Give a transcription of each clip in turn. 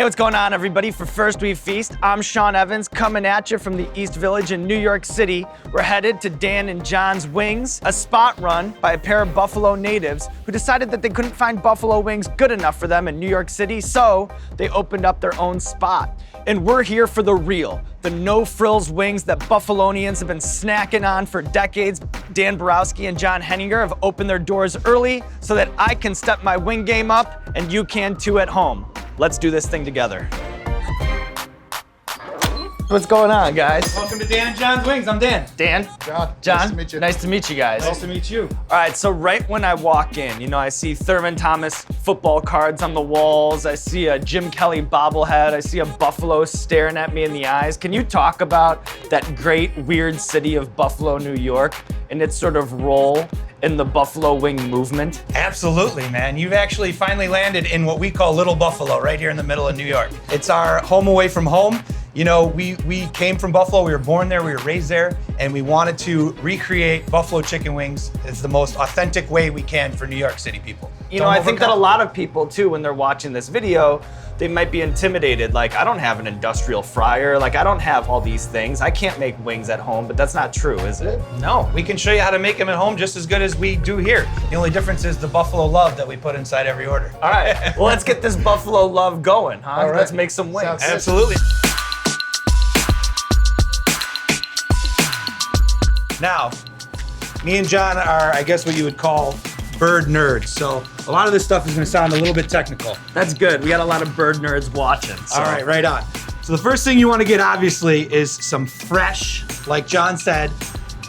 what's going on, everybody? For First We Feast, I'm Sean Evans, coming at you from the East Village in New York City. We're headed to Dan and John's Wings, a spot run by a pair of Buffalo natives who decided that they couldn't find buffalo wings good enough for them in New York City, so they opened up their own spot. And we're here for the real, the no-frills wings that Buffalonians have been snacking on for decades. Dan Borowski and John Henninger have opened their doors early so that I can step my wing game up and you can too at home. Let's do this thing together. What's going on, guys? Welcome to Dan and John's Wings. I'm Dan. Dan? John. John? Nice to meet you. Nice to meet you guys. Nice to meet you. All right, so right when I walk in, you know, I see Thurman Thomas football cards on the walls. I see a Jim Kelly bobblehead. I see a buffalo staring at me in the eyes. Can you talk about that great, weird city of Buffalo, New York, and its sort of role in the buffalo wing movement? Absolutely, man. You've actually finally landed in what we call Little Buffalo, right here in the middle of New York. It's our home away from home. You know, we came from Buffalo, we were born there, we were raised there, and we wanted to recreate buffalo chicken wings as the most authentic way we can for New York City people. You know, I think that a lot of people too, when they're watching this video, they might be intimidated. Like, I don't have an industrial fryer. Like, I don't have all these things. I can't make wings at home, but that's not true, is it? No, we can show you how to make them at home just as good as we do here. The only difference is the buffalo love that we put inside every order. All right, well, let's get this buffalo love going, huh? All right. Let's make some wings. Absolutely. Now, me and John are, I guess, what you would call bird nerds. So a lot of this stuff is gonna sound a little bit technical. That's good. We got a lot of bird nerds watching. So. All right, right on. So the first thing you wanna get, obviously, is some fresh, like John said,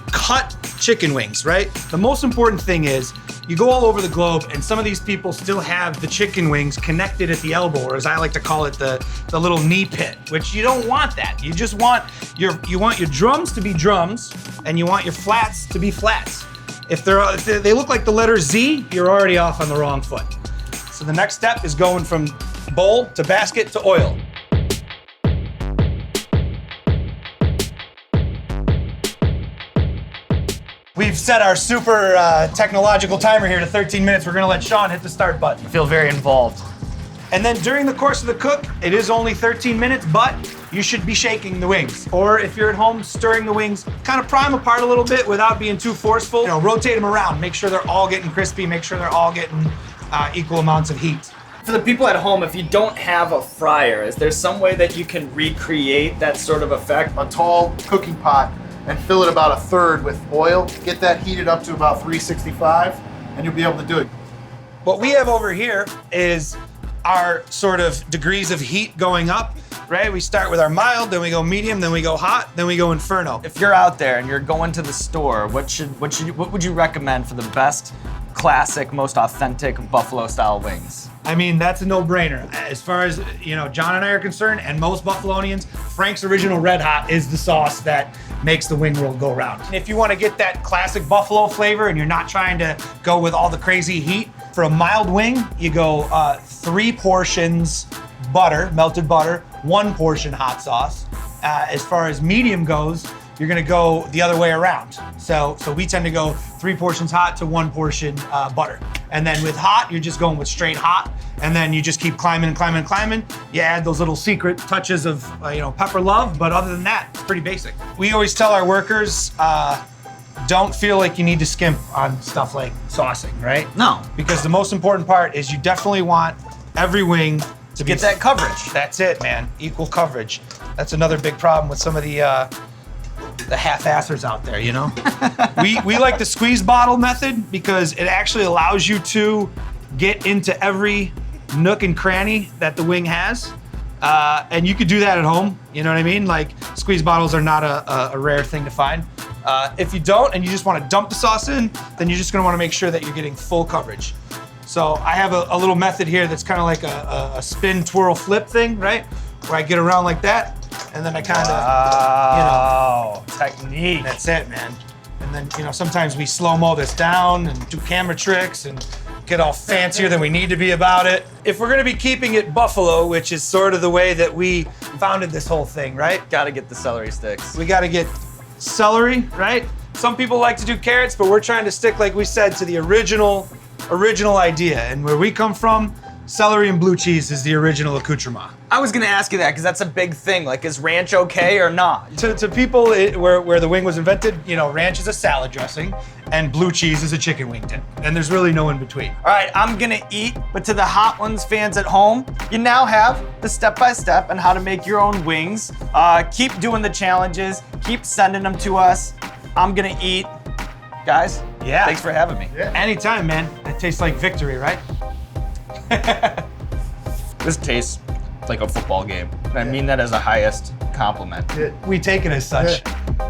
cut chicken wings, right? The most important thing is you go all over the globe and some of these people still have the chicken wings connected at the elbow, or as I like to call it, the little knee pit, which you don't want that. You just want your drums to be drums and you want your flats to be flats. If they look like the letter Z, you're already off on the wrong foot. So the next step is going from bowl to basket to oil. We've set our super technological timer here to 13 minutes. We're gonna let Sean hit the start button. I feel very involved. And then during the course of the cook, it is only 13 minutes, but you should be shaking the wings. Or if you're at home, stirring the wings, kind of pry them apart a little bit without being too forceful. You know, rotate them around, make sure they're all getting crispy, make sure they're all getting equal amounts of heat. For the people at home, if you don't have a fryer, is there some way that you can recreate that sort of effect? A tall cooking pot and fill it about a third with oil. Get that heated up to about 365 and you'll be able to do it. What we have over here is our sort of degrees of heat going up, right? We start with our mild, then we go medium, then we go hot, then we go inferno. If you're out there and you're going to the store, what would you recommend for the best classic, most authentic buffalo style wings? I mean, that's a no-brainer. As far as, you know, John and I are concerned, and most Buffalonians, Frank's original RedHot is the sauce that makes the wing world go round. And if you want to get that classic buffalo flavor and you're not trying to go with all the crazy heat, for a mild wing, you go 3 portions butter, melted butter, 1 portion hot sauce. As far as medium goes, you're gonna go the other way around. So we tend to go 3 portions hot to 1 portion butter. And then with hot, you're just going with straight hot, and then you just keep climbing and climbing and climbing. You add those little secret touches of pepper love, but other than that, it's pretty basic. We always tell our workers, don't feel like you need to skimp on stuff like saucing, right? No. Because the most important part is you definitely want every wing to Get that coverage. That's it, man. Equal coverage. That's another big problem with some of the half-assers out there, you know? we like the squeeze bottle method because it actually allows you to get into every nook and cranny that the wing has. And you could do that at home, you know what I mean? Like, squeeze bottles are not a rare thing to find. If you don't and you just want to dump the sauce in, then you're just going to want to make sure that you're getting full coverage. So I have a little method here that's kind of like a spin, twirl, flip thing, right? Where I get around like that, and then I kind of, technique. That's it, man. And then, sometimes we slow-mo this down and do camera tricks and get all fancier than we need to be about it. If we're gonna be keeping it buffalo, which is sort of the way that we founded this whole thing, right? Gotta get the celery sticks. We gotta get celery, right? Some people like to do carrots, but we're trying to stick, like we said, to the original idea. And where we come from, Celery and blue cheese is the original accoutrement. I was gonna ask you that because that's a big thing. Like, is ranch okay or not? To people where the wing was invented, you know, ranch is a salad dressing and blue cheese is a chicken wing tip. And there's really no in between. All right, I'm gonna eat, but to the Hot Ones fans at home, you now have the step-by-step on how to make your own wings. Keep doing the challenges, keep sending them to us. I'm gonna eat. Guys, Yeah. thanks for having me. Yeah. Anytime, man. That tastes like victory, right? This tastes like a football game. And I mean that as a highest compliment. We take it as such. Yeah.